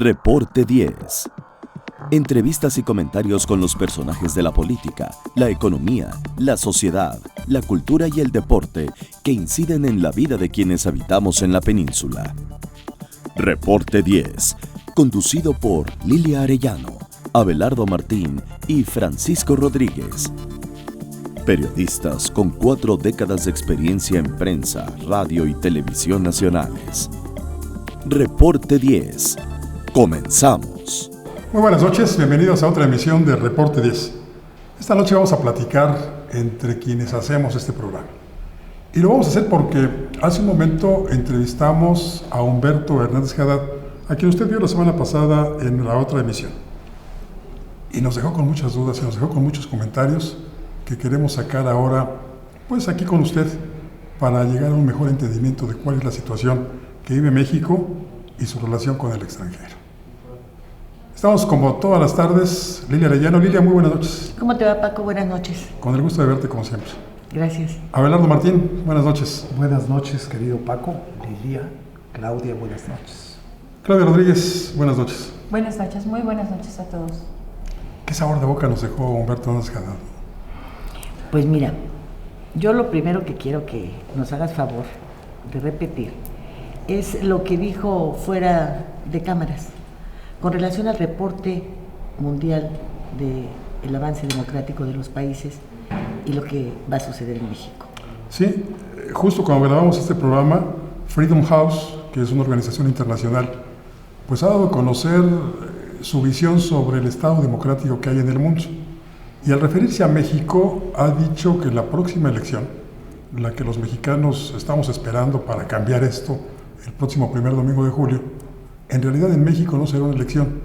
Reporte 10. Entrevistas y comentarios con los personajes de la política, la economía, la sociedad, la cultura y el deporte que inciden en la vida de quienes habitamos en la península. Reporte 10, conducido por Lilia Arellano, Abelardo Martín y Francisco Rodríguez. Periodistas con 4 décadas de experiencia en prensa, radio y televisión nacionales. Reporte 10. Comenzamos. Muy buenas noches, bienvenidos a otra emisión de Reporte 10. Esta noche vamos a platicar entre quienes hacemos este programa. Y lo vamos a hacer porque hace un momento entrevistamos a Humberto Hernández Haddad, a quien usted vio la semana pasada en la otra emisión. Y nos dejó con muchas dudas y nos dejó con muchos comentarios que queremos sacar ahora, pues aquí con usted, para llegar a un mejor entendimiento de cuál es la situación que vive México y su relación con el extranjero. Estamos como todas las tardes, Lilia Arellano. Lilia, muy buenas noches. ¿Cómo te va, Paco? Buenas noches. Con el gusto de verte como siempre. Gracias. Abelardo Martín, buenas noches. Buenas noches, querido Paco, Lilia, Claudia, buenas noches. Claudia Rodríguez, buenas noches. Buenas noches, muy buenas noches a todos. ¿Qué sabor de boca nos dejó Humberto Hernández Haddad? Pues mira, yo lo primero que quiero que nos hagas favor de repetir es lo que dijo fuera de cámaras con relación al reporte mundial del avance democrático de los países y lo que va a suceder en México. Sí, justo cuando grabamos este programa, Freedom House, que es una organización internacional, pues ha dado a conocer su visión sobre el estado democrático que hay en el mundo. Y al referirse a México, ha dicho que la próxima elección, la que los mexicanos estamos esperando para cambiar esto, el próximo primer domingo de julio, en realidad en México no será una elección,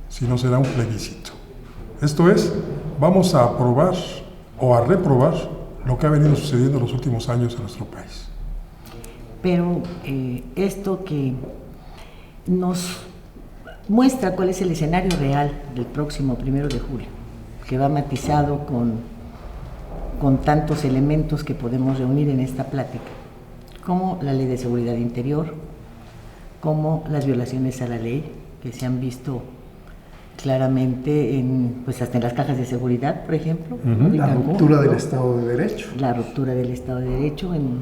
sino será un plebiscito. Esto es, vamos a aprobar o a reprobar lo que ha venido sucediendo en los últimos años en nuestro país. Pero esto que nos muestra cuál es el escenario real del próximo 1 de julio, que va matizado con tantos elementos que podemos reunir en esta plática, como la Ley de Seguridad Interior, como las violaciones a la ley, que se han visto claramente pues hasta en las cajas de seguridad, por ejemplo. La ruptura del Estado de Derecho. La ruptura del Estado de Derecho en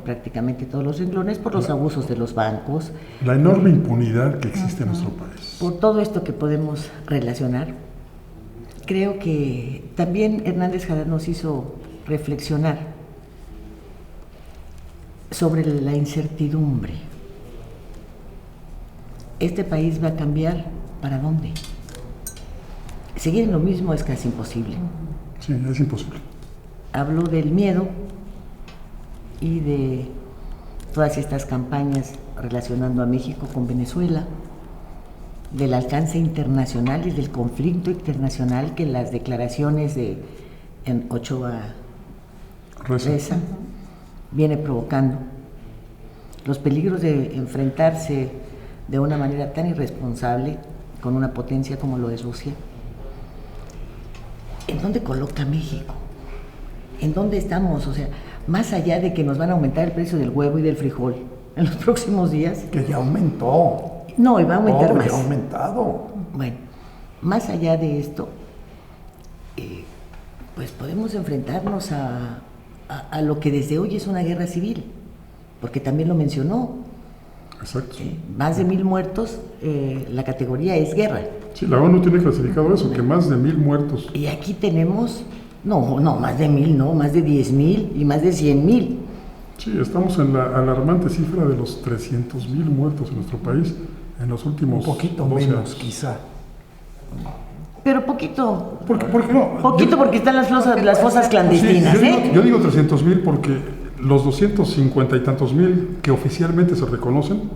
prácticamente todos los renglones por los abusos de los bancos. La enorme impunidad que existe en nuestro país. Por todo esto que podemos relacionar, creo que también Hernández Haddad nos hizo reflexionar sobre la incertidumbre. ¿Este país va a cambiar para dónde? Seguir en lo mismo es casi imposible. Sí, es imposible. Hablo del miedo y de todas estas campañas relacionando a México con Venezuela, del alcance internacional y del conflicto internacional que las declaraciones de Ochoa Reza viene provocando, los peligros de enfrentarse de una manera tan irresponsable con una potencia como lo es Rusia. ¿En dónde coloca México? ¿En dónde estamos? O sea, más allá de que nos van a aumentar el precio del huevo y del frijol en los próximos días. Que ya aumentó. No, y va a aumentar más. Ya ha aumentado. Bueno, más allá de esto, pues podemos enfrentarnos a lo que desde hoy es una guerra civil, porque también lo mencionó. Exacto. Más de 1,000 muertos, la categoría es guerra. Sí, la ONU tiene clasificado eso, que más de 1,000 muertos. Y aquí tenemos, no, más de 1,000, no, más de 10,000 y más de 100,000. Sí, estamos en la alarmante cifra de los 300,000 muertos en nuestro país en los últimos 12 años. Un poquito menos, quizá. Pero poquito. ¿Por qué no? Poquito porque están las fosas clandestinas, sí, yo digo 300,000 porque los 250 y tantos mil que oficialmente se reconocen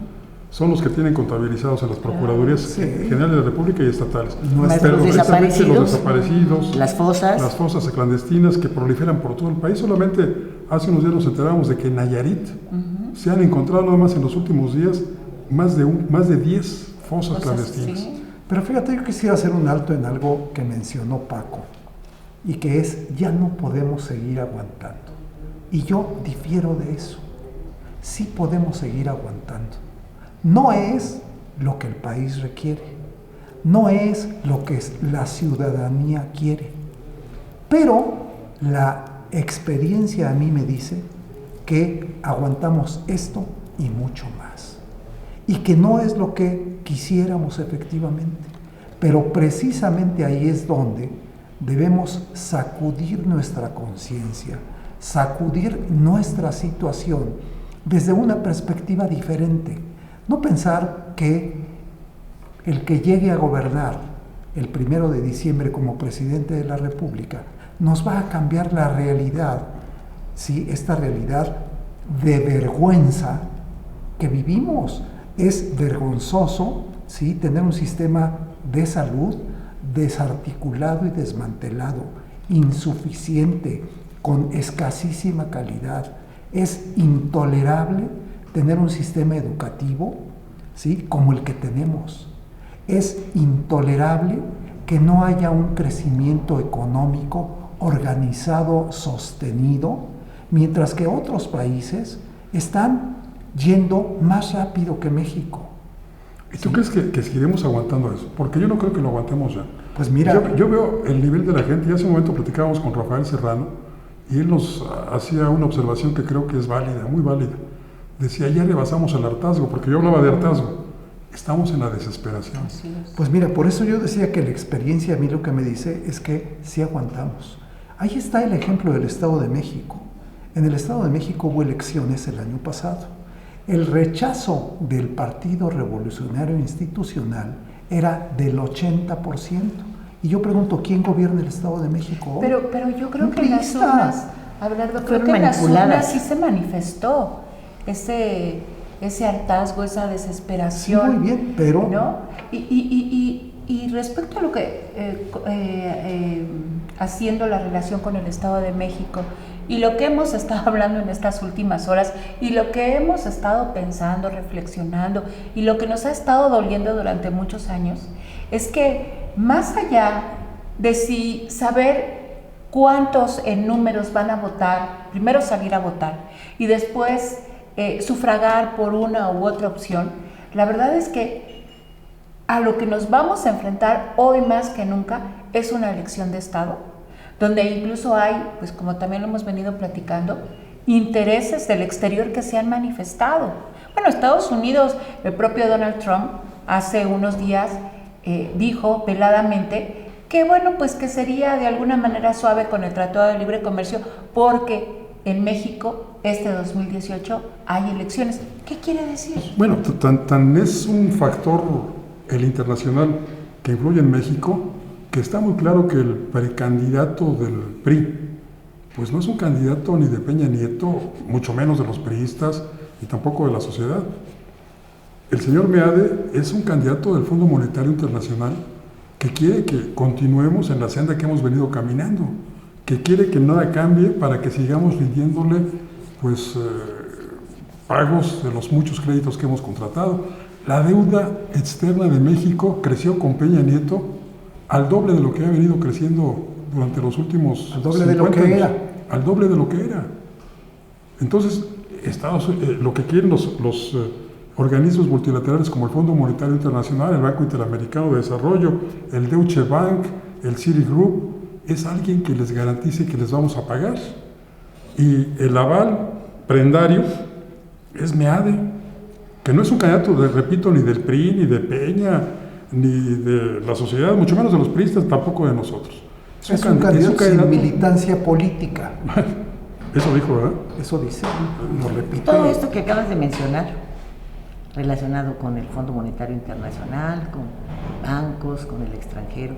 son los que tienen contabilizados en las Procuradurías Generales de la República y estatales. Pero los desaparecidos, las fosas clandestinas que proliferan por todo el país. Solamente hace unos días nos enteramos de que en Nayarit se han encontrado nada más en los últimos días más de 10 fosas clandestinas. Sí. Pero fíjate, yo quisiera hacer un alto en algo que mencionó Paco, y que es, ya no podemos seguir aguantando. Y yo difiero de eso. Sí podemos seguir aguantando. No es lo que el país requiere, no es lo que la ciudadanía quiere. Pero la experiencia a mí me dice que aguantamos esto y mucho más, y que no es lo que quisiéramos efectivamente, pero precisamente ahí es donde debemos sacudir nuestra conciencia, sacudir nuestra situación desde una perspectiva diferente. No pensar que el que llegue a gobernar el 1 de diciembre como presidente de la República nos va a cambiar la realidad, ¿sí? Esta realidad de vergüenza que vivimos. Es vergonzoso, ¿sí?, tener un sistema de salud desarticulado y desmantelado, insuficiente, con escasísima calidad. Es intolerable tener un sistema educativo, ¿sí?, como el que tenemos. Es intolerable que no haya un crecimiento económico organizado, sostenido, mientras que otros países están yendo más rápido que México. ¿Y tú crees que seguiremos aguantando eso? Porque yo no creo que lo aguantemos ya. Pues mira, yo veo el nivel de la gente, y hace un momento platicábamos con Rafael Serrano, y él nos hacía una observación que creo que es válida, muy válida. Decía, ya rebasamos el hartazgo, porque yo hablaba de hartazgo. Estamos en la desesperación. Pues mira, por eso yo decía que la experiencia a mí lo que me dice es que sí aguantamos. Ahí está el ejemplo del Estado de México. En el Estado de México hubo elecciones el año pasado. El rechazo del Partido Revolucionario Institucional era del 80%. Y yo pregunto, ¿quién gobierna el Estado de México hoy? Pero yo creo que en las urnas, Abelardo, creo que en las urnas sí se manifestó ese hartazgo, esa desesperación. Sí, muy bien, pero... ¿no? Y respecto a lo que, haciendo la relación con el Estado de México, y lo que hemos estado hablando en estas últimas horas, y lo que hemos estado pensando, reflexionando, y lo que nos ha estado doliendo durante muchos años, es que más allá de si saber cuántos en números van a votar, primero salir a votar, y después sufragar por una u otra opción, la verdad es que a lo que nos vamos a enfrentar hoy más que nunca es una elección de Estado, donde incluso hay, pues como también lo hemos venido platicando, intereses del exterior que se han manifestado. Bueno, Estados Unidos, el propio Donald Trump, hace unos días dijo veladamente que bueno, pues que sería de alguna manera suave con el Tratado de Libre Comercio porque en México este 2018 hay elecciones. ¿Qué quiere decir? Bueno, tan es un factor el internacional que influye en México, que está muy claro que el precandidato del PRI, pues no es un candidato ni de Peña Nieto, mucho menos de los priistas, y tampoco de la sociedad. El señor Meade es un candidato del Fondo Monetario Internacional que quiere que continuemos en la senda que hemos venido caminando, que quiere que nada cambie para que sigamos rindiéndole pues pagos de los muchos créditos que hemos contratado. La deuda externa de México creció con Peña Nieto al doble de lo que ha venido creciendo durante los últimos al doble de lo que años, era. Al doble de lo que era. Entonces, lo que quieren los organismos multilaterales como el Fondo Monetario Internacional, el Banco Interamericano de Desarrollo, el Deutsche Bank, el Citigroup, es alguien que les garantice que les vamos a pagar. Y el aval prendario es Meade, que no es un candidato, repito, ni del PRI, ni de Peña, ni de la sociedad, mucho menos de los priistas, tampoco de nosotros. Es un candidato sin militancia política. Eso dijo, ¿verdad? Eso dice, lo repite. Todo esto que acabas de mencionar, relacionado con el Fondo Monetario Internacional, con bancos, con el extranjero,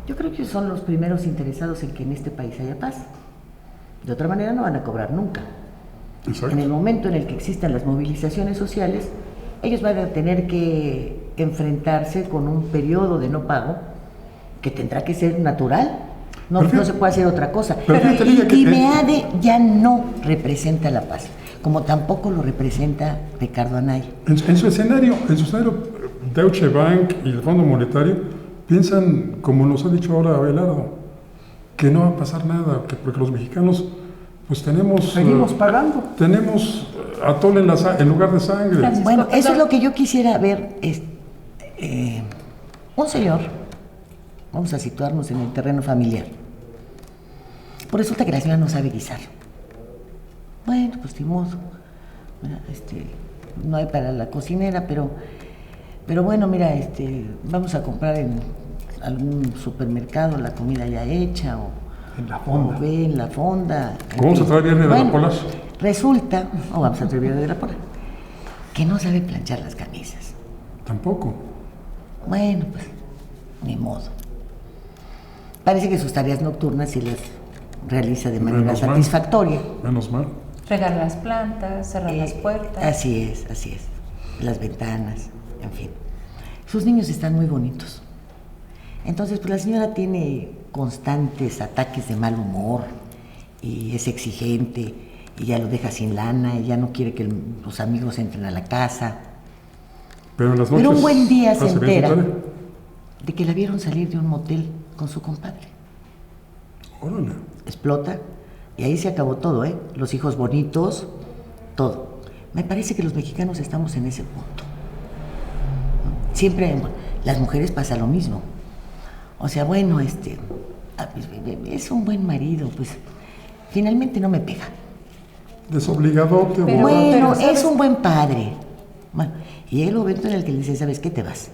yo creo que son los primeros interesados en que en este país haya paz. De otra manera no van a cobrar nunca. Exacto. En el momento en el que existan las movilizaciones sociales, ellos van a tener que enfrentarse con un periodo de no pago que tendrá que ser natural. No se puede hacer otra cosa. Y Meade ya no representa la paz, como tampoco lo representa Ricardo Anaya. En su escenario, Deutsche Bank y el Fondo Monetario piensan, como nos ha dicho ahora Abelardo, que no va a pasar nada, porque los mexicanos Pues tenemos... Seguimos pagando. Tenemos atole en lugar de sangre. Francisco, Bueno, eso perdón. es lo que yo quisiera ver. Un señor, vamos a situarnos en el terreno familiar. Pues resulta que la señora no sabe guisar. Bueno, pues ni modo. No hay para la cocinera, pero bueno, mira, vamos a comprar en algún supermercado la comida ya hecha o En la fonda. como ve, en la fonda. en Vamos a fin. traer viernes de la Polar. Resulta, o vamos a traer viernes de la Polar, que no sabe planchar las camisas. Tampoco. Bueno, pues, ni modo. Parece que sus tareas nocturnas sí las realiza de manera Menos mal. satisfactoria. Menos mal. Regar las plantas, cerrar las puertas. Así es. Las ventanas, en fin. Sus niños están muy bonitos. Entonces, pues la señora tiene constantes ataques de mal humor y es exigente y ya lo deja sin lana y ya no quiere que los amigos entren a la casa. Pero en las noches... Pero un buen día se hace bien su entera tarea. de que la vieron salir de un motel con su compadre. Órale. Explota y ahí se acabó todo, ¿eh? Los hijos bonitos, todo. Me parece que los mexicanos estamos en ese punto. Siempre las mujeres pasa lo mismo. O sea, bueno, es un buen marido, pues finalmente no me pega. Desobligadote, Pero- borracho. Bueno, ¿sabes? es un buen padre. Bueno, y llega el momento en el que le dice, ¿sabes qué? Te vas.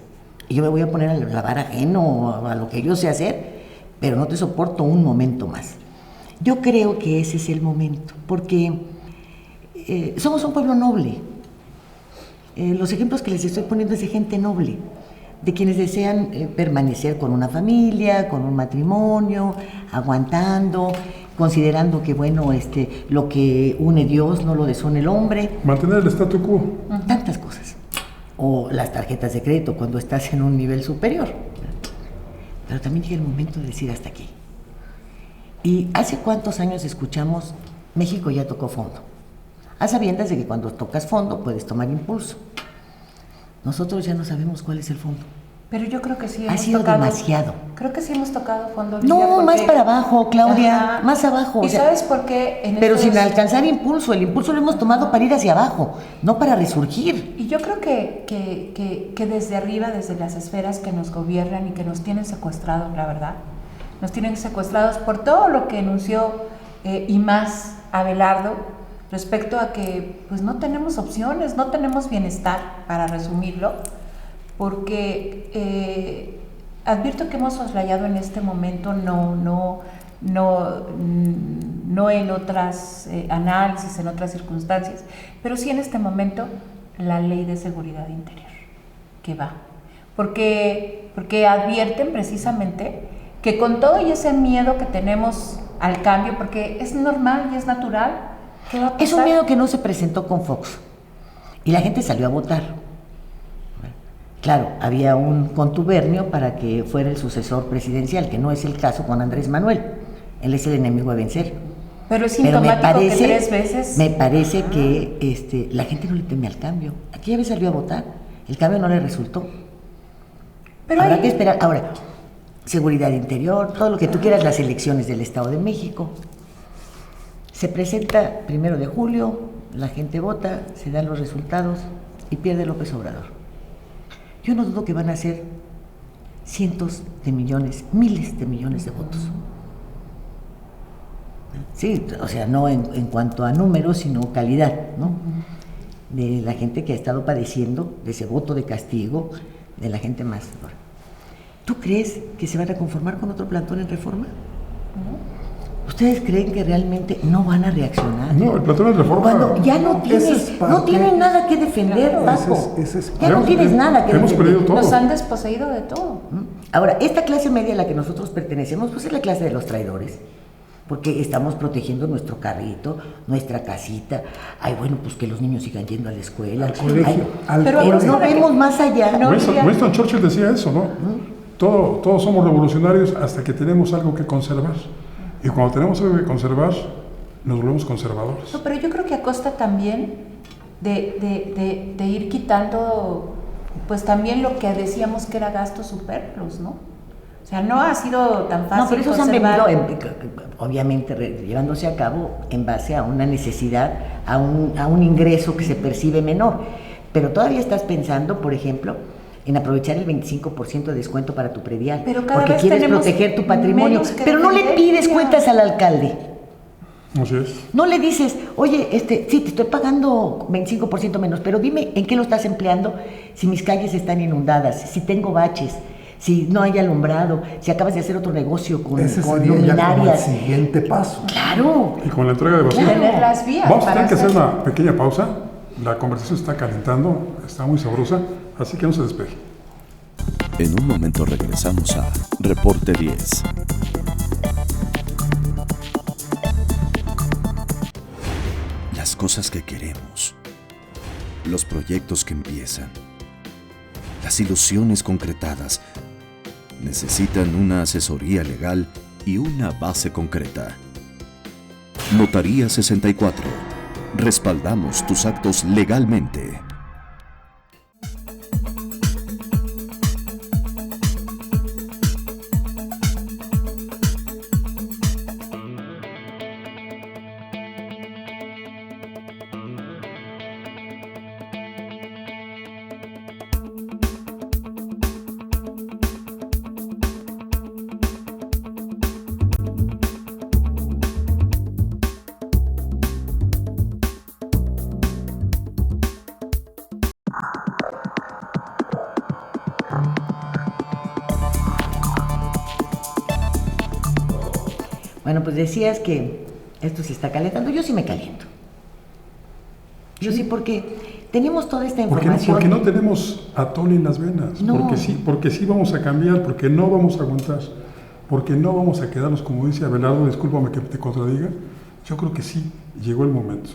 Y yo me voy a poner a lavar ajeno o a lo que yo sé hacer, pero no te soporto un momento más. Yo creo que ese es el momento, porque somos un pueblo noble. Los ejemplos que les estoy poniendo es de gente noble, de quienes desean permanecer con una familia, con un matrimonio, aguantando, considerando que, bueno, lo que une Dios no lo desune el hombre, Mantener el statu quo. tantas cosas. O las tarjetas de crédito cuando estás en un nivel superior. Pero también llega el momento de decir hasta aquí. ¿Y hace cuántos años escuchamos México ya tocó fondo? A sabiendas de que cuando tocas fondo puedes tomar impulso. Nosotros ya no sabemos cuál es el fondo. Pero yo creo que sí Ha hemos sido tocado. demasiado. Creo que sí hemos tocado fondo. No, Olivia, porque- más para abajo, Claudia, Ajá. más abajo. ¿Y o sea, sabes por qué? pero sin estos- alcanzar impulso. El impulso lo hemos tomado para ir hacia abajo, no para resurgir. Y yo creo que desde arriba, desde las esferas que nos gobiernan y que nos tienen secuestrados, la verdad, nos tienen secuestrados por todo lo que enunció y más Abelardo respecto a que pues no tenemos opciones, no tenemos bienestar, para resumirlo, porque advierto que hemos soslayado en este momento, no en otras análisis, en otras circunstancias, pero sí en este momento la ley de seguridad interior, que va. Porque advierten precisamente que con todo y ese miedo que tenemos al cambio, porque es normal y es natural, ¿qué va a pasar? Es un miedo que no se presentó con Fox. Y la gente salió a votar. Claro, había un contubernio para que fuera el sucesor presidencial, que no es el caso con Andrés Manuel. Él es el enemigo a vencer. Pero es Pero sintomático que 3 veces... me parece que la gente no le teme al cambio. Aquí ya salió a votar, el cambio no le resultó. Pero Habrá hay- que esperar. Ahora, seguridad interior, todo lo que tú quieras, las elecciones del Estado de México. Se presenta 1 de julio, la gente vota, se dan los resultados y pierde López Obrador. Yo no dudo que van a ser cientos de millones, miles de millones de votos. Sí, o sea, no en cuanto a números, sino calidad, ¿no? De la gente que ha estado padeciendo de ese voto de castigo, de la gente más. ¿Tú crees que se van a conformar con otro plantón en Reforma? ¿Ustedes creen que realmente no van a reaccionar? No, el plantón de reforma... Cuando ya no Ese es tienes, parte- no tienes nada que defender, Claro, Paco. ese es Ya no parte. tienes nada que Hemos defender. perdido todo. Nos han desposeído de todo. Ahora, esta clase media a la que nosotros pertenecemos, pues es la clase de los traidores. Porque estamos protegiendo nuestro carrito, nuestra casita. Ay, bueno, pues que los niños sigan yendo a la escuela. Al colegio, Ay, al pero pero colegio. no vemos más allá. No. Winston Churchill decía eso, ¿no? Todos somos revolucionarios hasta que tenemos algo que conservar. Y cuando tenemos algo que conservar, nos volvemos conservadores. No, pero yo creo que a costa también de ir quitando, pues también lo que decíamos que era gastos superfluos, ¿no? O sea, no ha sido tan fácil. No, pero esos han conservar. venido, obviamente, llevándose a cabo en base a una necesidad, a un ingreso que se percibe menor. Pero todavía estás pensando, por ejemplo, en aprovechar el 25% de descuento para tu predial, Pero cada porque vez quieres tenemos proteger tu patrimonio, menos que pero no le defender, pides ya. cuentas al alcalde. Así es. No le dices, oye, sí, te estoy pagando 25% menos, pero dime en qué lo estás empleando si mis calles están inundadas, si tengo baches, si no hay alumbrado, si acabas de hacer otro negocio con Ese sería ya como el luminarias. siguiente paso. Claro. Y con la entrega de basura. Tener las vías. Vamos a tener para que hacer hacer- una pequeña pausa. La conversación se está calentando, está muy sabrosa, así que no se despeje. En un momento regresamos a Reporte 10. Las cosas que queremos, los proyectos que empiezan, las ilusiones concretadas, necesitan una asesoría legal y una base concreta. Notaría 64. Respaldamos tus actos legalmente. Bueno, pues decías que esto se está calentando. Yo sí me caliento. Yo sí, porque tenemos toda esta información. Porque no tenemos atole en las venas. No. Porque sí vamos a cambiar, porque no vamos a aguantar, porque no vamos a quedarnos, como dice Abelardo, discúlpame que te contradiga. Yo creo que sí, llegó el momento.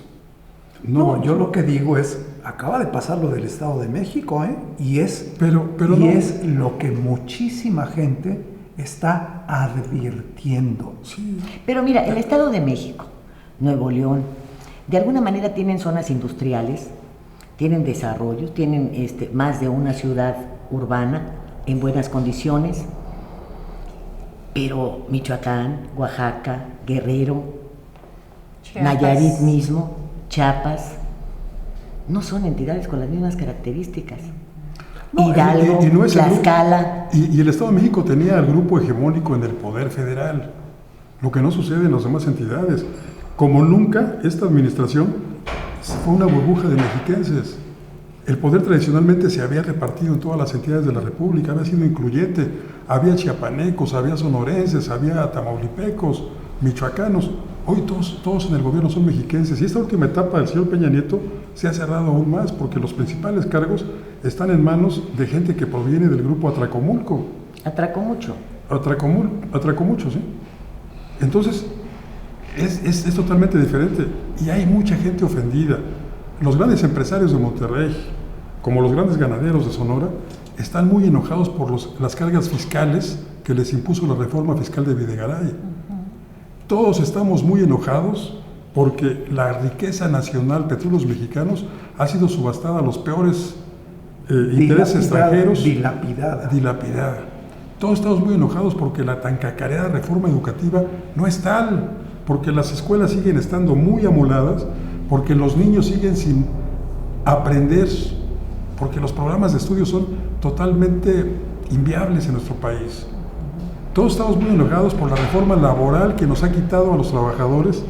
No, yo lo que digo es, acaba de pasar lo del Estado de México, ¿eh? Y es, Pero y no. es lo que muchísima gente está advirtiendo. Sí. Pero mira, el Estado de México, Nuevo León, de alguna manera tienen zonas industriales, tienen desarrollo, tienen más de una ciudad urbana en buenas condiciones, pero Michoacán, Oaxaca, Guerrero, Chiapas. Nayarit mismo, Chiapas, no son entidades con las mismas características. No, Hidalgo, y no es el grupo. Tlaxcala. Y el Estado de México tenía al grupo hegemónico en el poder federal, lo que no sucede en las demás entidades. Como nunca, esta administración fue una burbuja de mexiquenses. El poder tradicionalmente se había repartido en todas las entidades de la República, había sido incluyente. Había chiapanecos, había sonorenses, había tamaulipecos, michoacanos. Hoy todos en el gobierno son mexiquenses. Y esta última etapa del señor Peña Nieto se ha cerrado aún más, porque los principales cargos están en manos de gente que proviene del grupo Atracomulco. Atracó mucho. Atracomulco, sí. Entonces, es totalmente diferente. Y hay mucha gente ofendida. Los grandes empresarios de Monterrey, como los grandes ganaderos de Sonora, están muy enojados por las cargas fiscales que les impuso la reforma fiscal de Videgaray. Todos estamos muy enojados porque la riqueza nacional, petróleos mexicanos, ha sido subastada a los peores intereses extranjeros. Dilapidada. Todos estamos muy enojados porque la tan cacareada reforma educativa no es tal, porque las escuelas siguen estando muy amoladas, porque los niños siguen sin aprender, porque los programas de estudio son totalmente inviables en nuestro país. Todos estamos muy enojados por la reforma laboral que nos ha quitado a los trabajadores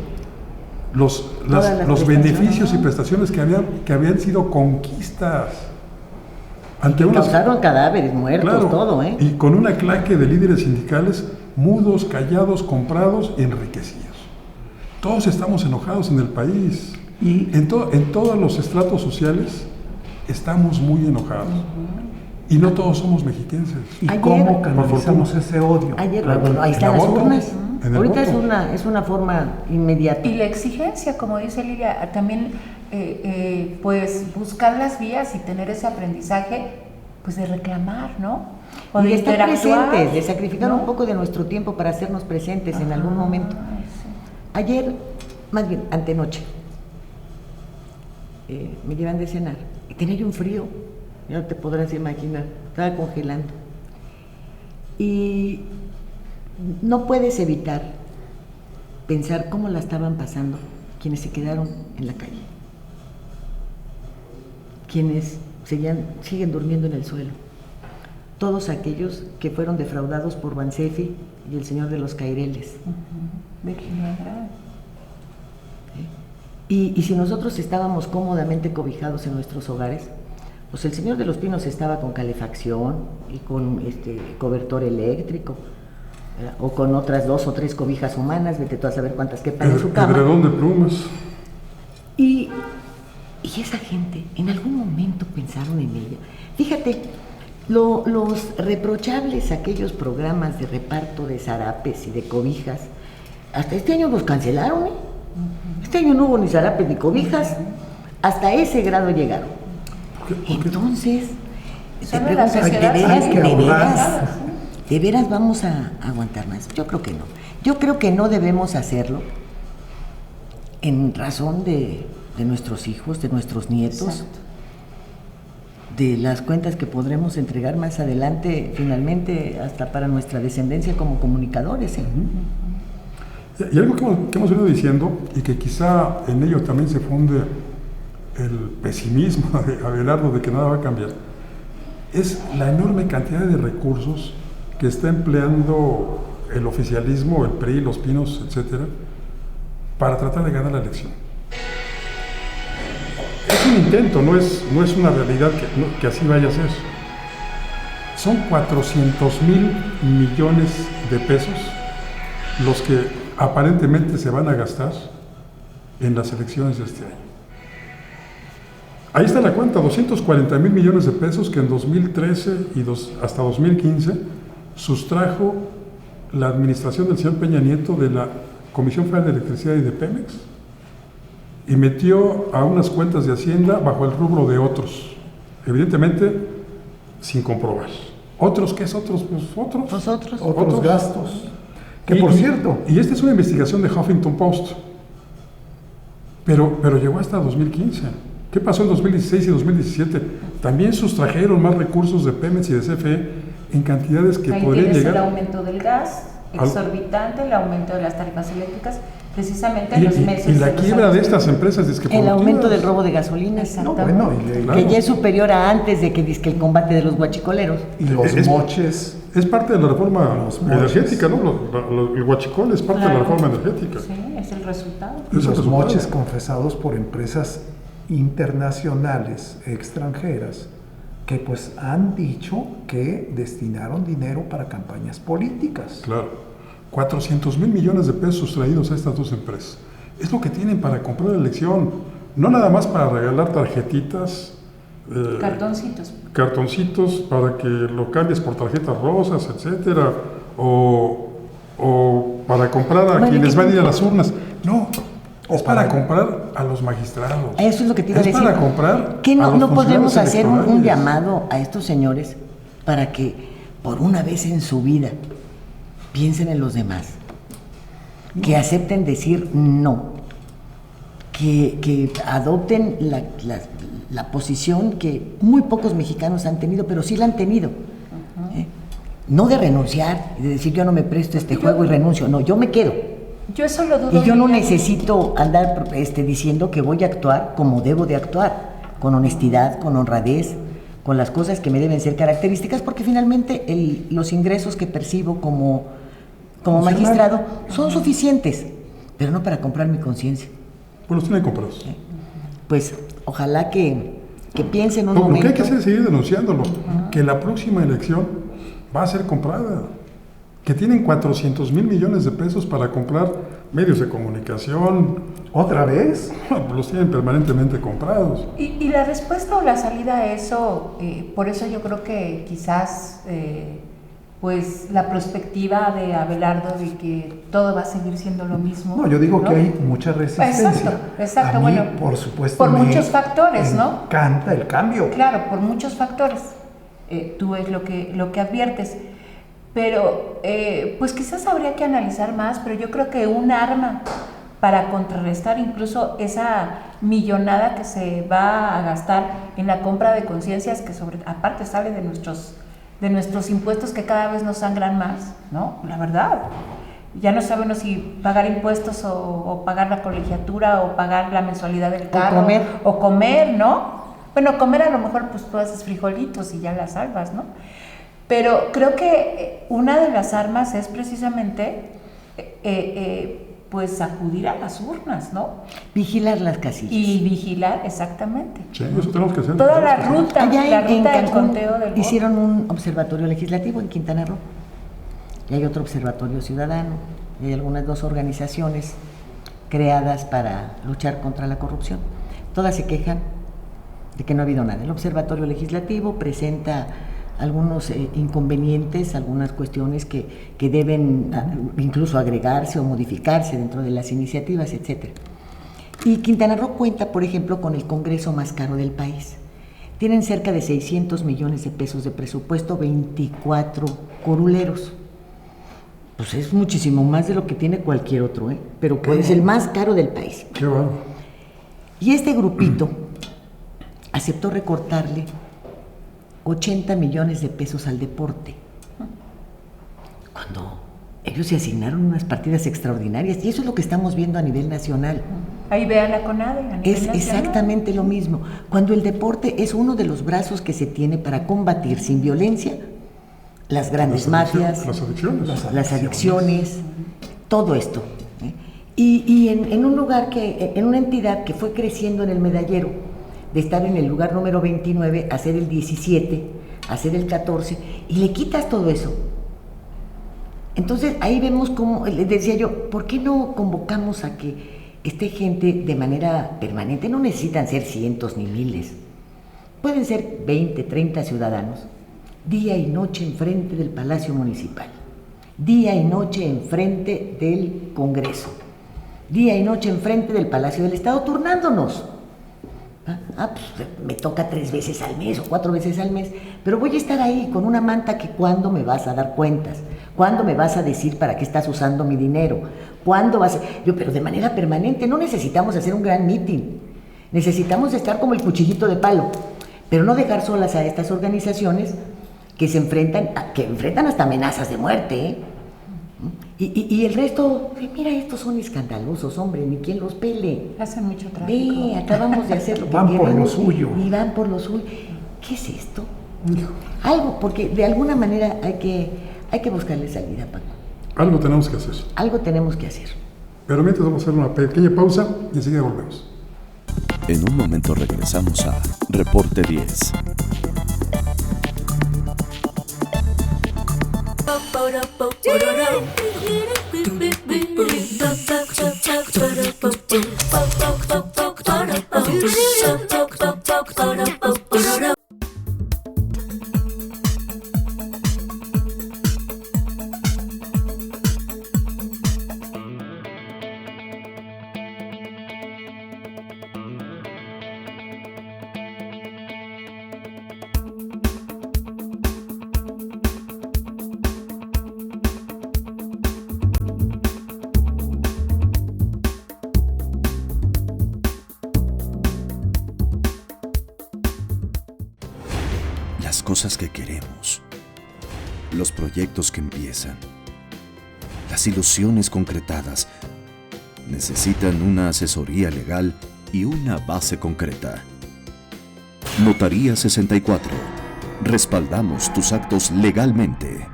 los beneficios y prestaciones que habían sido conquistas. Causaron cadáveres, muertos, Claro, todo, ¿eh? y con una claque de líderes sindicales mudos, callados, comprados, enriquecidos. Todos estamos enojados en el país. Y en todos los estratos sociales estamos muy enojados. Y no todos somos mexiquenses. ¿Y Ayer, cómo por canalizamos fortuna. ese odio? Ayer, bueno, ahí están el las voto, urnas. en el Ahorita voto. es una forma inmediata. Y la exigencia, como dice Lilia, también pues buscar las vías y tener ese aprendizaje pues de reclamar, ¿no? O Y de de estar interactuar, presentes, de sacrificar ¿no? un poco de nuestro tiempo para hacernos presentes en algún momento. Sí. Ayer, más bien, antenoche, me llevan de cenar y tenía yo un frío, ya no te podrás imaginar, estaba congelando. Y no puedes evitar pensar cómo la estaban pasando quienes se quedaron en la calle, quienes siguen durmiendo en el suelo, todos aquellos que fueron defraudados por Bansefi y el señor de los Caireles. Y si nosotros estábamos cómodamente cobijados en nuestros hogares, pues el señor de los Pinos estaba con calefacción y con cobertor eléctrico, o con otras 2 o 3 cobijas humanas, vete tú a saber cuántas quepan en su cama. Edredón de plumas. Y esa gente en algún momento pensaron en ella. Fíjate, los reprochables aquellos programas de reparto de zarapes y de cobijas, hasta este año los cancelaron, ¿eh? Este año no hubo ni zarapes ni cobijas, hasta ese grado llegaron. Entonces, te preguntas, ¿de veras vamos a aguantar más? Yo creo que no. Yo creo que no debemos hacerlo en razón de nuestros hijos, de nuestros nietos. Exacto. De las cuentas que podremos entregar más adelante, finalmente, hasta para nuestra descendencia como comunicadores. Y algo que hemos venido diciendo, y que quizá en ello también se funde el pesimismo de Abelardo de que nada va a cambiar, es la enorme cantidad de recursos que está empleando el oficialismo, el PRI, los Pinos, etcétera, para tratar de ganar la elección. Es un intento, no es una realidad que así vaya a ser. Son 400,000 millones de pesos los que aparentemente se van a gastar en las elecciones de este año. Ahí está la cuenta, 240,000 millones de pesos que en 2013 y hasta 2015 sustrajo la administración del señor Peña Nieto de la Comisión Federal de Electricidad y de Pemex, y metió a unas cuentas de Hacienda bajo el rubro de otros, evidentemente sin comprobar. ¿Otros qué es otros? Pues otros gastos. Que por cierto... Y esta es una investigación de Huffington Post, pero llegó hasta 2015. ¿Qué pasó en 2016 y 2017? También sustrajeron más recursos de Pemex y de CFE en cantidades que podrían llegar... El aumento del gas exorbitante, el aumento de las tarifas eléctricas, precisamente en los meses... Y la quiebra de estas empresas es que... El aumento del robo de gasolina, que ya es superior a antes de que el combate de los guachicoleros. Y los moches... Es parte de la reforma energética, ¿no? El huachicol es parte de la reforma energética. Sí, es el resultado. Los moches confesados por empresas internacionales, extranjeras, que pues han dicho que destinaron dinero para campañas políticas. Claro, 400,000 millones de pesos sustraídos a estas dos empresas. Es lo que tienen para comprar la elección, no nada más para regalar tarjetitas. Cartoncitos para que lo cambies por tarjetas rosas, etcétera, o para comprar a quienes van a ir a las urnas. No, es para comprar a los magistrados. Eso es lo que te iba a decir. Es para comprar ¿Qué a los no podemos hacer un electorales? llamado a estos señores para que por una vez en su vida piensen en los demás? Que acepten decir no. Que adopten la posición que muy pocos mexicanos han tenido, pero sí la han tenido. No de renunciar y de decir yo no me presto a este juego y renuncio. No, yo me quedo. Yo eso lo dudo. Y yo no necesito andar diciendo que voy a actuar como debo de actuar, con honestidad, con honradez, con las cosas que me deben ser características, porque finalmente los ingresos que percibo como magistrado son suficientes, pero no para comprar mi conciencia. Pues los tienen comprados. Pues ojalá que piensen un momento. Lo que hay que hacer es seguir denunciándolo, que la próxima elección va a ser comprada, que tienen 400,000 millones de pesos para comprar medios de comunicación. ¿Otra vez? Los tienen permanentemente comprados. Y la respuesta o la salida a eso, por eso yo creo que quizás pues la perspectiva de Abelardo de que todo va a seguir siendo lo mismo. No, yo digo, ¿no?, que hay mucha resistencia. Exacto. A mí, bueno, por supuesto, por muchos factores, ¿no? Me encanta el cambio. Claro, por muchos factores. Tú es lo que adviertes. Pero, pues quizás habría que analizar más, pero yo creo que un arma para contrarrestar incluso esa millonada que se va a gastar en la compra de conciencias, que aparte sale de nuestros de nuestros impuestos que cada vez nos sangran más, ¿no? La verdad. Ya no sabemos si pagar impuestos o pagar la colegiatura o pagar la mensualidad del carro. O comer, ¿no? Bueno, comer a lo mejor pues tú haces frijolitos y ya la salvas, ¿no? Pero creo que una de las armas es precisamente pues acudir a las urnas, ¿no? Vigilar las casillas. Y vigilar, exactamente. Sí, eso tenemos que hacer. Toda la ruta, Allá en del Cancún conteo del voto. hicieron un observatorio legislativo en Quintana Roo. Y hay otro observatorio ciudadano. Y hay algunas 2 organizaciones creadas para luchar contra la corrupción. Todas se quejan de que no ha habido nada. El observatorio legislativo presenta algunos inconvenientes, algunas cuestiones que deben incluso agregarse o modificarse dentro de las iniciativas, etc. Y Quintana Roo cuenta, por ejemplo, con el Congreso más caro del país. Tienen cerca de 600 millones de pesos de presupuesto, 24 curuleros. Pues es muchísimo más de lo que tiene cualquier otro, pero es el más caro del país. Qué bueno. Y este grupito aceptó recortarle 80 millones de pesos al deporte, cuando ellos se asignaron unas partidas extraordinarias, y eso es lo que estamos viendo a nivel nacional. Ahí vea la CONADE a nivel Es nacional. Exactamente lo mismo. Cuando el deporte es uno de los brazos que se tiene para combatir sin violencia las grandes mafias, las adicciones, todo esto. Y en un lugar en una entidad que fue creciendo en el medallero, de estar en el lugar número 29, a ser el 17, a ser el 14, y le quitas todo eso. Entonces ahí vemos cómo, les decía yo, ¿por qué no convocamos a que esté gente de manera permanente? No necesitan ser cientos ni miles, pueden ser 20, 30 ciudadanos, día y noche enfrente del Palacio Municipal, día y noche enfrente del Congreso, día y noche enfrente del Palacio del Estado, turnándonos. Pues me toca 3 veces al mes o 4 veces al mes, pero voy a estar ahí con una manta que ¿cuándo me vas a dar cuentas? ¿Cuándo me vas a decir para qué estás usando mi dinero? ¿Cuándo vas a...? Pero de manera permanente. No necesitamos hacer un gran meeting, necesitamos estar como el cuchillito de palo, pero no dejar solas a estas organizaciones que se enfrentan hasta amenazas de muerte, Y el resto, mira, estos son escandalosos, hombre, ni quien los pele. Hacen mucho tráfico. Acabamos de hacer lo que van queremos. por lo suyo. Y van por lo suyo. ¿Qué es esto? Algo, porque de alguna manera hay que buscarle salida, Paco. Algo tenemos que hacer. Algo tenemos que hacer. Pero mientras vamos a hacer una pequeña pausa y enseguida volvemos. En un momento regresamos a Reporte 10. Las cosas que queremos, los proyectos que empiezan, las ilusiones concretadas, necesitan una asesoría legal y una base concreta. Notaría 64. Respaldamos tus actos legalmente.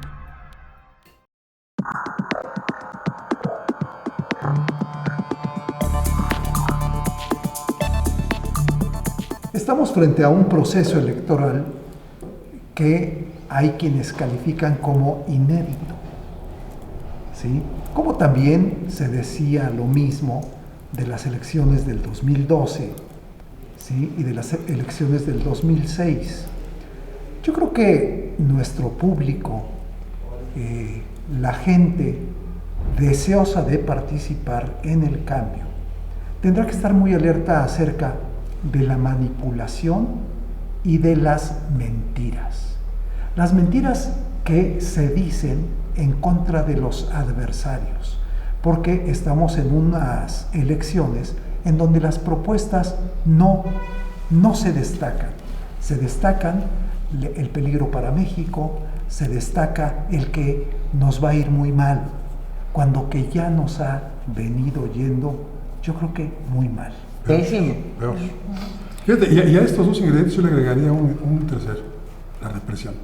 Estamos frente a un proceso electoral que hay quienes califican como inédito, ¿sí? Como también se decía lo mismo de las elecciones del 2012, ¿sí? Y de las elecciones del 2006. Yo creo que nuestro público, la gente deseosa de participar en el cambio, tendrá que estar muy alerta acerca de la manipulación y de las mentiras. Las mentiras que se dicen en contra de los adversarios, porque estamos en unas elecciones en donde las propuestas no se destacan. Se destacan el peligro para México, se destaca el que nos va a ir muy mal, cuando que ya nos ha venido yendo, yo creo que muy mal. Pésimo. Veamos. Fíjate, y a estos dos ingredientes yo le agregaría un tercero, la represión.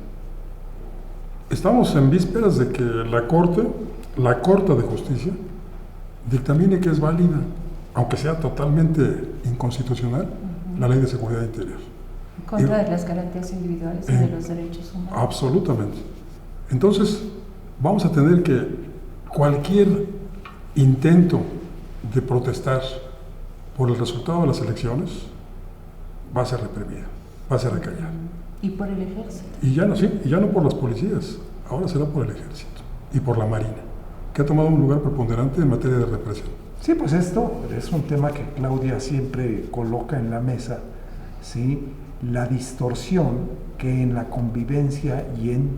Estamos en vísperas de que la Corte de Justicia, dictamine que es válida, aunque sea totalmente inconstitucional, la Ley de Seguridad Interior. En contra de las garantías individuales y de los derechos humanos. Absolutamente. Entonces, vamos a tener que cualquier intento de protestar por el resultado de las elecciones va a ser reprimido, va a ser acallado. Y por el ejército. Y ya no por las policías, ahora será por el ejército y por la Marina, que ha tomado un lugar preponderante en materia de represión. Sí, pues esto es un tema que Claudia siempre coloca en la mesa, ¿sí? La distorsión que en la convivencia y en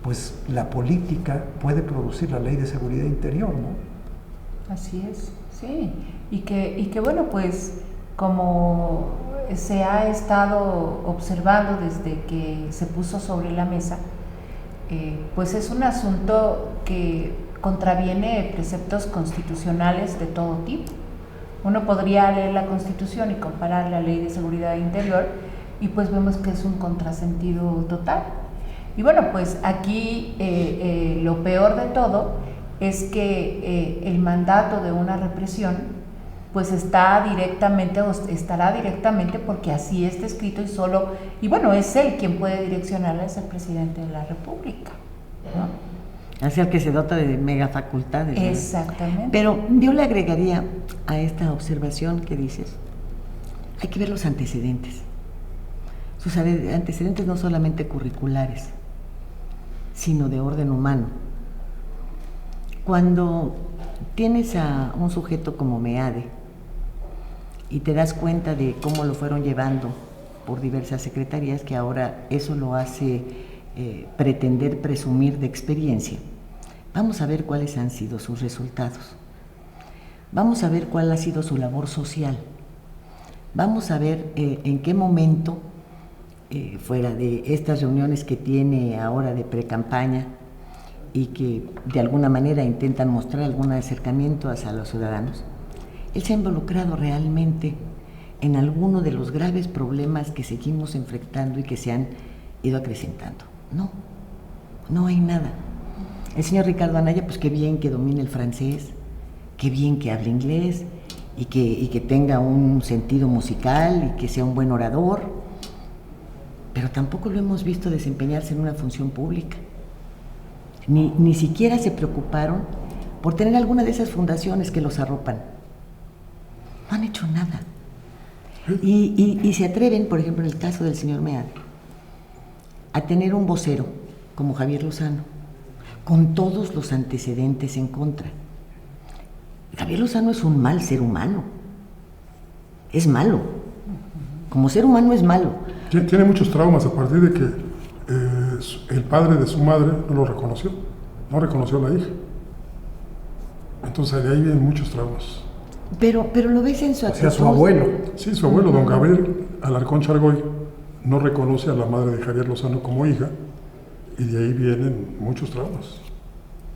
pues la política puede producir la Ley de Seguridad Interior, ¿no? Así es, sí. Y que bueno, pues como se ha estado observando desde que se puso sobre la mesa, pues es un asunto que contraviene preceptos constitucionales de todo tipo. Uno podría leer la Constitución y comparar la Ley de Seguridad Interior y pues vemos que es un contrasentido total. Y bueno, pues aquí lo peor de todo es que el mandato de una represión pues estará directamente porque así está escrito y bueno, es él quien puede direccionarla, es el presidente de la República, ¿no? Hacia el que se dota de mega facultades, ¿no? Exactamente. Pero yo le agregaría a esta observación que dices, hay que ver los antecedentes. Sus antecedentes no solamente curriculares, sino de orden humano. Cuando tienes a un sujeto como Meade y te das cuenta de cómo lo fueron llevando por diversas secretarías, que ahora eso lo hace pretender presumir de experiencia, vamos a ver cuáles han sido sus resultados. Vamos a ver cuál ha sido su labor social. Vamos a ver en qué momento, fuera de estas reuniones que tiene ahora de precampaña y que de alguna manera intentan mostrar algún acercamiento hacia los ciudadanos, él se ha involucrado realmente en alguno de los graves problemas que seguimos enfrentando y que se han ido acrecentando. No hay nada. El señor Ricardo Anaya, pues qué bien que domine el francés, qué bien que hable inglés y que tenga un sentido musical y que sea un buen orador, pero tampoco lo hemos visto desempeñarse en una función pública. Ni siquiera se preocuparon por tener alguna de esas fundaciones que los arropan. No han hecho nada. Y se atreven, por ejemplo, en el caso del señor Meade, a tener un vocero como Javier Lozano, con todos los antecedentes en contra. Javier Lozano es un mal ser humano. Es malo. Como ser humano es malo. Tiene muchos traumas a partir de que el padre de su madre no lo reconoció, no reconoció a la hija. Entonces de ahí vienen muchos traumas. Pero lo ves en su actitud. O sea, su abuelo. Sí, su abuelo, don Gabriel Alarcón Chargoy, no reconoce a la madre de Javier Lozano como hija, y de ahí vienen muchos traumas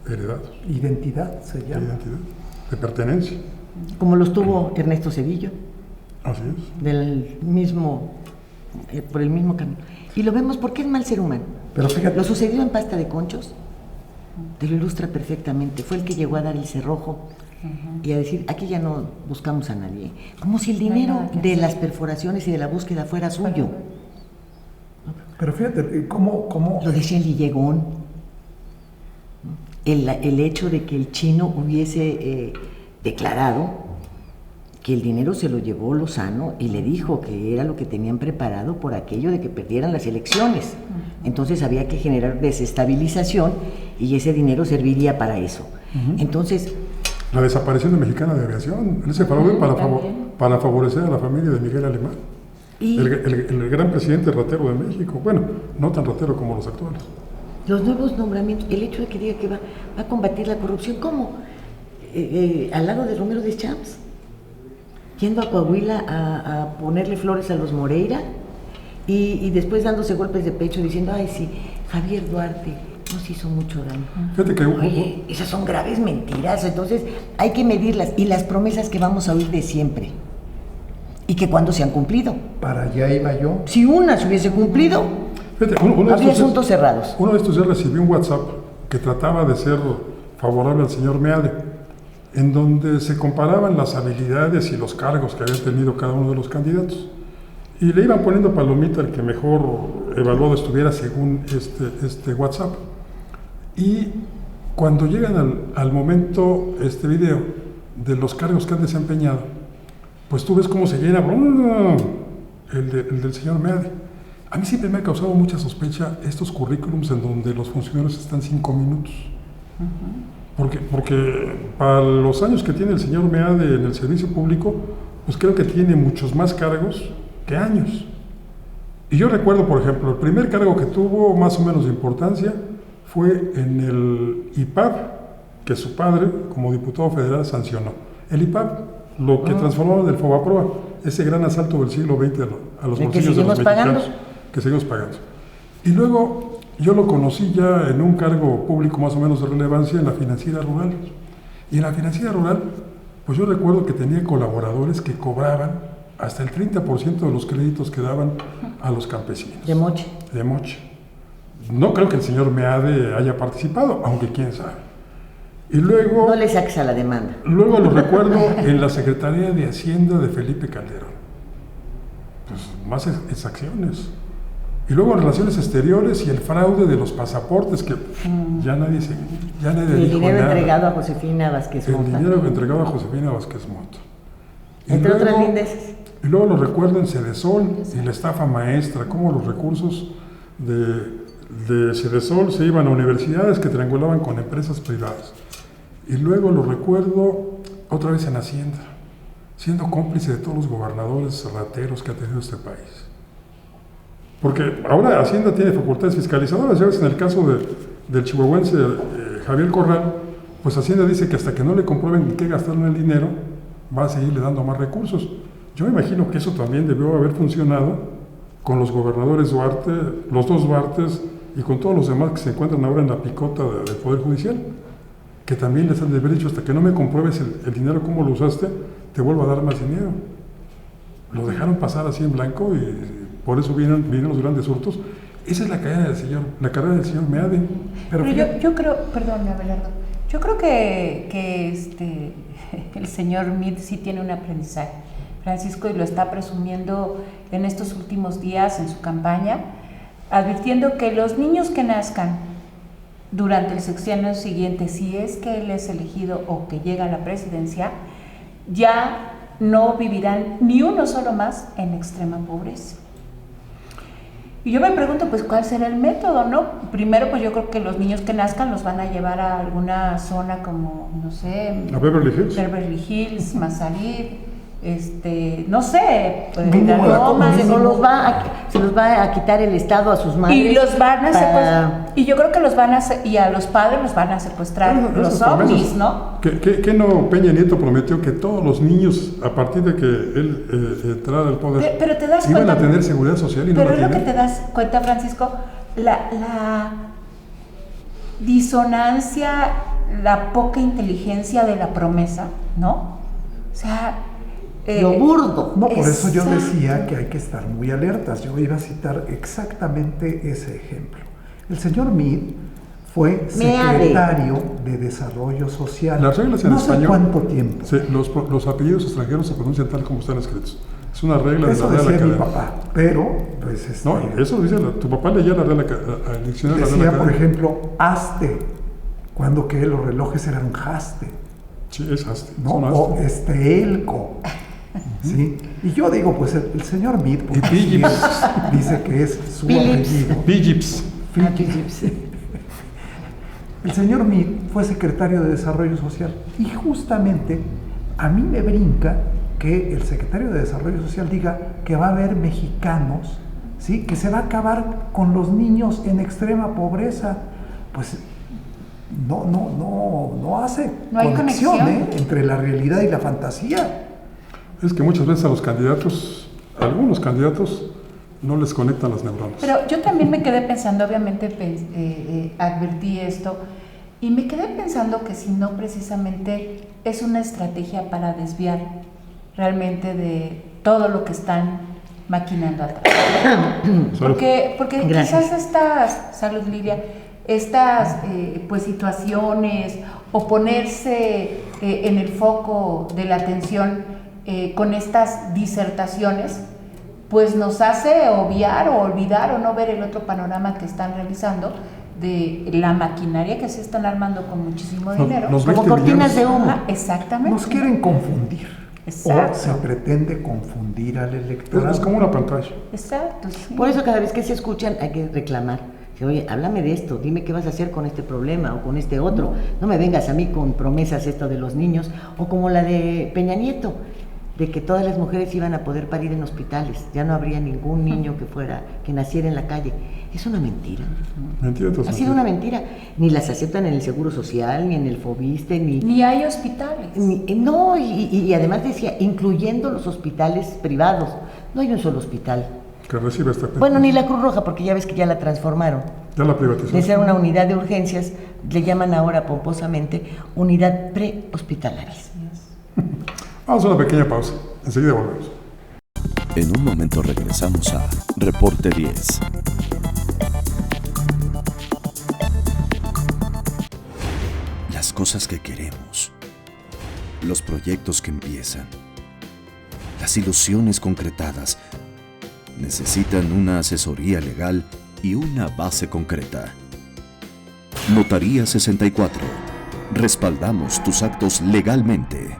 heredados. Identidad se llama. De identidad, de pertenencia. Como los tuvo Ernesto Zedillo, Así es. por el mismo camino. Y lo vemos porque es mal ser humano. Pero fíjate, Lo sucedió en Pasta de Conchos, te lo ilustra perfectamente. Fue el que llegó a dar el cerrojo y a decir, aquí ya no buscamos a nadie. Como si el dinero de las perforaciones y de la búsqueda fuera suyo. pero fíjate, ¿cómo? Lo decía el Lillegón. El hecho de que el chino hubiese declarado que el dinero se lo llevó Lozano y le dijo que era lo que tenían preparado por aquello de que perdieran las elecciones. Entonces había que generar desestabilización y ese dinero serviría para eso. Entonces, La desaparición de Mexicana de Aviación, ese fraude para favorecer a la familia de Miguel Alemán. y El gran presidente ratero de México. Bueno, no tan ratero como los actuales. los nuevos nombramientos, el hecho de que diga que va a combatir la corrupción, ¿cómo? Al lado de Romero Deschamps, yendo a Coahuila a ponerle flores a los Moreira y después dándose golpes de pecho diciendo, ay sí, Javier Duarte nos hizo mucho daño. Fíjate que Oye, esas son graves mentiras, entonces hay que medirlas. Y las promesas que vamos a oír de siempre. Y que cuándo se han cumplido. Para allá iba yo. Si una se hubiese cumplido, fíjate, uno de habría estos asuntos cerrados. Uno de estos días recibí un WhatsApp que trataba de ser favorable al señor Meade, en donde se comparaban las habilidades y los cargos que había tenido cada uno de los candidatos. Y le iban poniendo palomita al que mejor evaluado estuviera según este WhatsApp. Y cuando llegan al momento, este video, de los cargos que han desempeñado, pues tú ves cómo se llena el del señor Meade. A mí siempre me ha causado mucha sospecha estos currículums en donde los funcionarios están 5 minutos. Porque para los años que tiene el señor Meade en el servicio público, pues creo que tiene muchos más cargos que años. Y yo recuerdo, por ejemplo, el primer cargo que tuvo más o menos de importancia fue en el IPAB, que su padre, como diputado federal, sancionó. El IPAB, lo que transformaba del FOBAPROA, ese gran asalto del siglo XX a los bolsillos de los mexicanos, que seguimos pagando. Y luego yo lo conocí ya en un cargo público más o menos de relevancia en la Financiera Rural. Y en la Financiera Rural, pues yo recuerdo que tenía colaboradores que cobraban hasta el 30% de los créditos que daban a los campesinos. De moche. De moche. No creo que el señor Meade haya participado, aunque quién sabe. Y luego... No le saques a la demanda. Luego lo recuerdo en la Secretaría de Hacienda de Felipe Calderón. Pues más exacciones. Y luego Relaciones Exteriores y el fraude de los pasaportes, que ya nadie dijo El dinero nada. entregado a Josefina Vázquez Mota. El dinero entregado a Josefina Vázquez Mota. Entre otras lindeces. Y luego lo recuerdo en Cedesol y la estafa maestra, cómo los recursos de Cedesol se iban a universidades que triangulaban con empresas privadas. Y luego lo recuerdo otra vez en Hacienda, siendo cómplice de todos los gobernadores rateros que ha tenido este país. Porque ahora Hacienda tiene facultades fiscalizadoras, ya ves, en el caso del chihuahuense Javier Corral, pues Hacienda dice que hasta que no le comprueben en qué gastaron el dinero, va a seguirle dando más recursos. Yo me imagino que eso también debió haber funcionado con los gobernadores Duarte, los dos Duartes y con todos los demás que se encuentran ahora en la picota del Poder Judicial, que también les han de haber dicho, hasta que no me compruebes el dinero, cómo lo usaste, te vuelvo a dar más dinero. Lo dejaron pasar así en blanco y por eso vienen los grandes hurtos. Esa es la carrera del señor Meade. Pero yo creo, perdón, Abelardo, yo creo que el señor Meade sí tiene un aprendizaje, Francisco, y lo está presumiendo en estos últimos días en su campaña, advirtiendo que los niños que nazcan durante el sexenio siguiente, si es que él es elegido o que llega a la presidencia, ya no vivirán ni uno solo más en extrema pobreza. Y yo me pregunto, pues, ¿cuál será el método, no? Primero, pues yo creo que los niños que nazcan los van a llevar a alguna zona como, no sé... ¿A Beverly Hills? Beverly Hills, Mazarik, no sé... Se los va a quitar el Estado a sus madres. Y los van a secuestrar. Y yo creo que los van a y a los padres los van a secuestrar los ovnis, ¿no? ¿Qué no Peña Nieto prometió que todos los niños, a partir de que él entrara al poder, pero te das iban cuenta, a tener seguridad social y no la tienen? Pero es lo tienen? que te das cuenta, Francisco, la disonancia, la poca inteligencia de la promesa, ¿no? O sea... lo burdo. No, por eso yo decía que hay que estar muy alertas. Yo iba a citar exactamente ese ejemplo. El señor Meade fue secretario de Desarrollo Social. Las reglas en no español, sé cuánto tiempo. Sí, los apellidos extranjeros se pronuncian tal como están escritos. Es una regla Eso de la Real decía mi Academia. papá, pero pues No, eso lo dice tu papá, leía la Real el diccionario de la Real decía, Academia. por ejemplo, haste, cuando que los relojes eran haste, Sí, es haste. ¿no? Son haste. O elco. ¿Sí? Y yo digo, pues el señor Meade, porque Phillips. dice que es su Phillips. apellido. Phillips. El señor Meade fue secretario de Desarrollo Social y justamente a mí me brinca que el secretario de Desarrollo Social diga que va a haber mexicanos, ¿sí? Que se va a acabar con los niños en extrema pobreza. Pues no hace No hay conexión. entre la realidad y la fantasía. Es que muchas veces a los candidatos, algunos candidatos, no les conectan las neuronas. Pero yo también me quedé pensando, obviamente advertí esto, y me quedé pensando que si no precisamente es una estrategia para desviar realmente de todo lo que están maquinando atrás. Porque quizás estas, salud Lidia, estas pues situaciones o ponerse en el foco de la atención con estas disertaciones, pues nos hace obviar o olvidar o no ver el otro panorama que están realizando de la maquinaria que se están armando con muchísimo dinero. Como cortinas de humo. Exactamente. Nos quieren confundir. Exacto. O se pretende confundir al electorado. Es como una pantalla. Exacto, sí. Por eso cada vez que se escuchan hay que reclamar. Oye, háblame de esto, dime qué vas a hacer con este problema o con este otro. No me vengas a mí con promesas esto de los niños, o como la de Peña Nieto, de que todas las mujeres iban a poder parir en hospitales, ya no habría ningún niño que naciera en la calle. Es una mentira. Mentira, Ha sido una mentira. Ni las aceptan en el Seguro Social, ni en el Fobiste, ni hay hospitales. No, y además decía, incluyendo los hospitales privados. No hay un solo hospital que recibe esta pena. Bueno, ni la Cruz Roja, porque ya ves que ya la transformaron. Ya la privatizaron. De ser una unidad de urgencias, le llaman ahora pomposamente unidad prehospitalaria. Vamos a una pequeña pausa. Enseguida volvemos. En un momento regresamos a Reporte 10. Las cosas que queremos, los proyectos que empiezan, las ilusiones concretadas, necesitan una asesoría legal y una base concreta. Notaría 64. Respaldamos tus actos legalmente.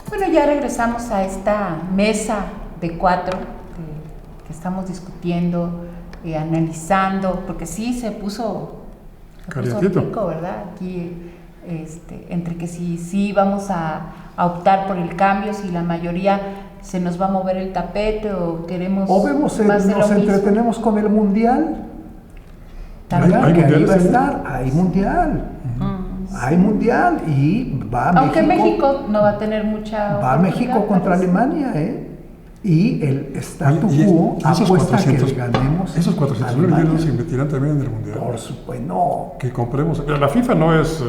Bueno, ya regresamos a esta mesa de 4 que estamos discutiendo, analizando, porque sí se puso rico, ¿verdad? Aquí, entre que sí vamos a optar por el cambio, si la mayoría se nos va a mover el tapete o queremos vemos más de lo nos mismo. entretenemos con el mundial. ¿Hay Que ahí va a mundiales? estar, hay mundial. Hay mundial y va Aunque México. no va a tener mucha Va México contra Alemania, Y el statu Oye, quo y esos apuesta 400, que ganemos. esos 400 mil millones se invertirán también en el mundial. Por supuesto, no. Que compremos. La FIFA no es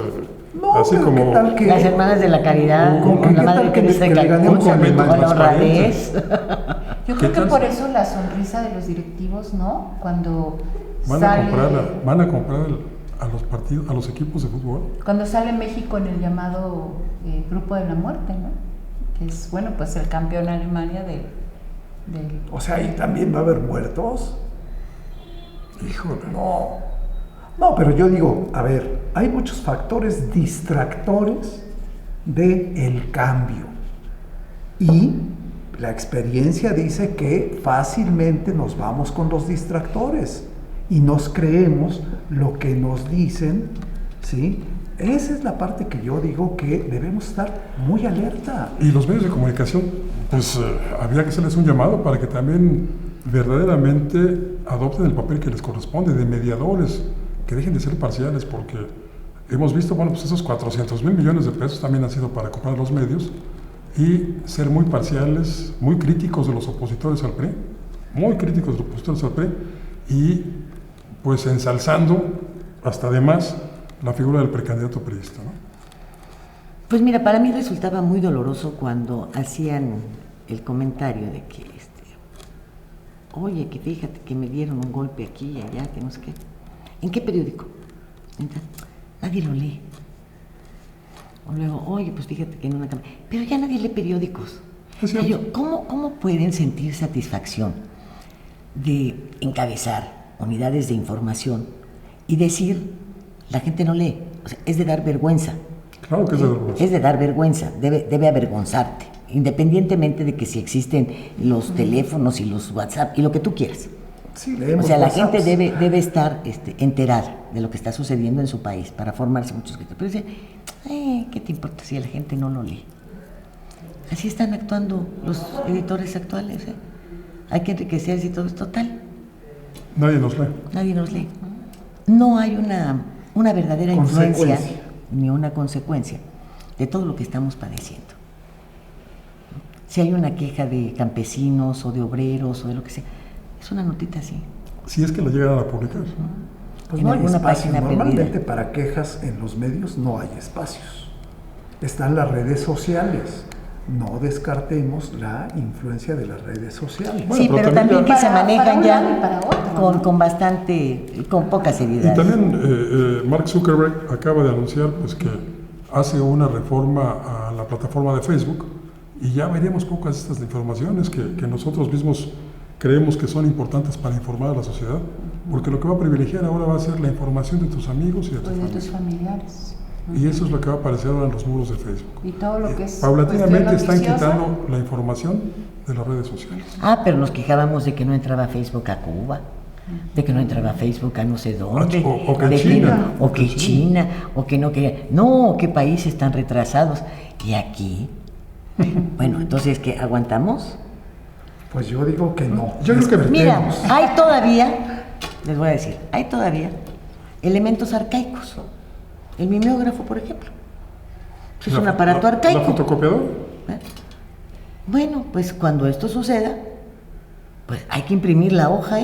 No, así pero como. ¿qué tal que Las hermanas de la caridad, ¿Con con qué la madre tal que Teresa de le ganemos Calcuta, a Alemania? con la Transparente. honradez. Yo creo que por eso la sonrisa de los directivos, ¿no? Cuando Van a comprar a los partidos, a los equipos de fútbol. cuando sale México en el llamado Grupo de la Muerte, ¿no? Que es, bueno, pues el campeón Alemania del O sea, ¿y también va a haber muertos? Híjole. No, pero yo digo, a ver, hay muchos factores distractores del cambio. Y la experiencia dice que fácilmente nos vamos con los distractores y nos creemos lo que nos dicen, ¿sí? Esa es la parte que yo digo que debemos estar muy alerta. Y los medios de comunicación, pues habría que hacerles un llamado para que también verdaderamente adopten el papel que les corresponde de mediadores, que dejen de ser parciales, porque hemos visto, bueno, pues esos 400 mil millones de pesos también han sido para comprar los medios y ser muy parciales, muy críticos de los opositores al PRI, muy críticos de los opositores al PRI y pues ensalzando hasta además la figura del precandidato priista, ¿no? Pues mira, para mí resultaba muy doloroso cuando hacían el comentario de que, oye, que fíjate que me dieron un golpe aquí y allá, que no sé qué. ¿En qué periódico? Nadie lo lee. O luego, oye, pues fíjate que en una cámara. Pero ya nadie lee periódicos. Es cierto. Pero, ¿cómo pueden sentir satisfacción de encabezar unidades de información y decir, la gente no lee? O sea, es de dar vergüenza. Claro que es de vergüenza. Es de dar vergüenza, debe avergonzarte, independientemente de que si existen los teléfonos y los WhatsApp y lo que tú quieras. Sí, O leemos sea, la WhatsApps. gente debe estar enterada de lo que está sucediendo en su país para formarse muchos criterios. Pero dice, ¿qué te importa si la gente no lo lee? Así están actuando los editores actuales. Hay que enriquecerse y todo es total. Nadie nos lee. Nadie nos lee. No hay una verdadera influencia Consecuencia. ni una consecuencia de todo lo que estamos padeciendo. Si hay una queja de campesinos o de obreros o de lo que sea, es una notita así. Si es que la llegan a publicar. Pues en no hay alguna espacio. página Normalmente perdida. para quejas en los medios no hay espacios. Están las redes sociales. No descartemos la influencia de las redes sociales. Bueno, Sí, pero pero también también ya- que se Para manejan un lado y ya para otro, ¿no? con poca seriedad. Y también Mark Zuckerberg acaba de anunciar pues, que hace una reforma a la plataforma de Facebook y ya veremos pocas de estas informaciones que nosotros mismos creemos que son importantes para informar a la sociedad, porque lo que va a privilegiar ahora va a ser la información de tus amigos y de tu Pues de tus familia. familiares. Y eso es lo que va a aparecer ahora en los muros de Facebook. Y todo lo que es Paulatinamente cuestión están noticiosa. quitando la información de las redes sociales. Pero nos quejábamos de que no entraba Facebook a Cuba, de que no entraba Facebook a no sé dónde, O que de China. o que China, o que no quería. No, qué países están retrasados. Y aquí, bueno, entonces, ¿qué aguantamos? Pues yo digo que no. Yo creo que- Mira, Despertemos. hay todavía, les voy a decir, hay todavía elementos arcaicos. El mimeógrafo, por ejemplo. Es un aparato arcaico. ¿La fotocopiadora? ¿Eh? Bueno, pues cuando esto suceda, pues hay que imprimir la hoja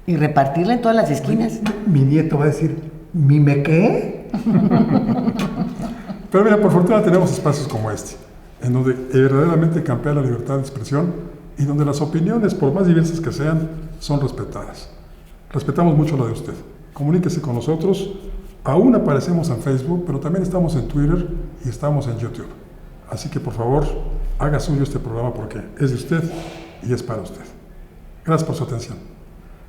y repartirla en todas las esquinas. Mi nieto va a decir, ¿mime qué? Pero mira, por fortuna tenemos espacios como este, en donde verdaderamente campea la libertad de expresión y donde las opiniones, por más diversas que sean, son respetadas. Respetamos mucho la de usted. Comuníquese con nosotros. Aún aparecemos en Facebook, pero también estamos en Twitter y estamos en YouTube. Así que por favor, haga suyo este programa porque es de usted y es para usted. Gracias por su atención.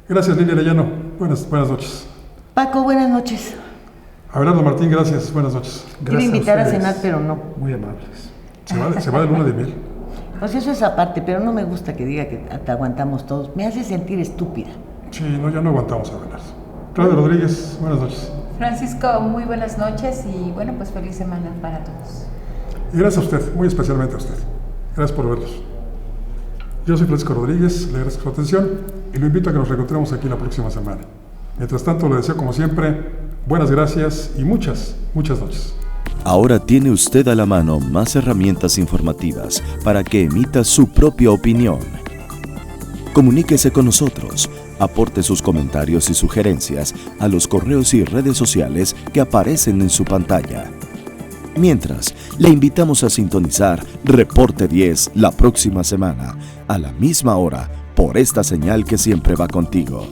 Gracias, Lilia Arellano. Buenas noches. Paco, buenas noches. Abelardo Martín, gracias. Buenas noches. Iba a Gracias invitar a ustedes. cenar, pero no. Muy amables. Se va de luna de miel. Pues eso es aparte, pero no me gusta que diga que te aguantamos todos. Me hace sentir estúpida. Sí, no, ya no aguantamos a Abelardo. Claudio Rodríguez, buenas noches. Francisco, muy buenas noches y bueno, pues feliz semana para todos. Y gracias a usted, muy especialmente a usted. Gracias por vernos. Yo soy Francisco Rodríguez, le agradezco su atención y lo invito a que nos reencontremos aquí la próxima semana. Mientras tanto, le deseo como siempre, buenas gracias y muchas noches. Ahora tiene usted a la mano más herramientas informativas para que emita su propia opinión. Comuníquese con nosotros, aporte sus comentarios y sugerencias a los correos y redes sociales que aparecen en su pantalla. Mientras, le invitamos a sintonizar Reporte 10 la próxima semana, a la misma hora, por esta señal que siempre va contigo.